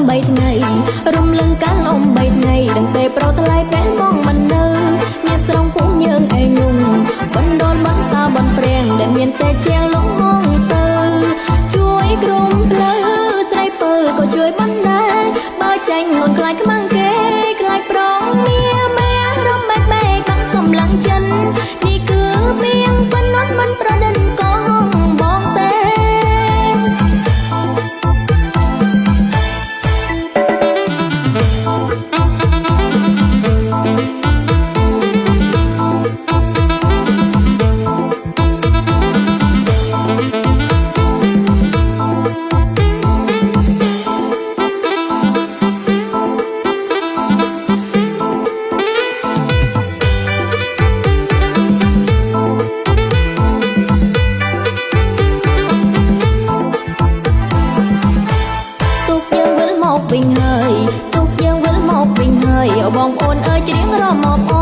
3ថ្ងៃរំលឹងកាល3ថ្ងៃដឹងទេប្រថ្លៃពេលមកមិននៅអ្នកស្រងពូយើងឯងងបណ្ដុលបន្តាបន្ព្រាំងដែលមានតែជាងលងងទៅជួយក្រុមភ្លឺស្រីពើក៏ជួយបណ្ដាលបើចាញ់ងន់ខ្លាចខ្មាំងគេខ្លាចប្រងមាម៉ែរំបែកបែកបាក់កំឡាំងចិននេះគឺពីងប៉ុណ្ណោះមិនប្រដិនកងបងទេវិញហើយទុកយើងវិលមកវិញហើយបងប្អូនអើយច្រៀងរំមក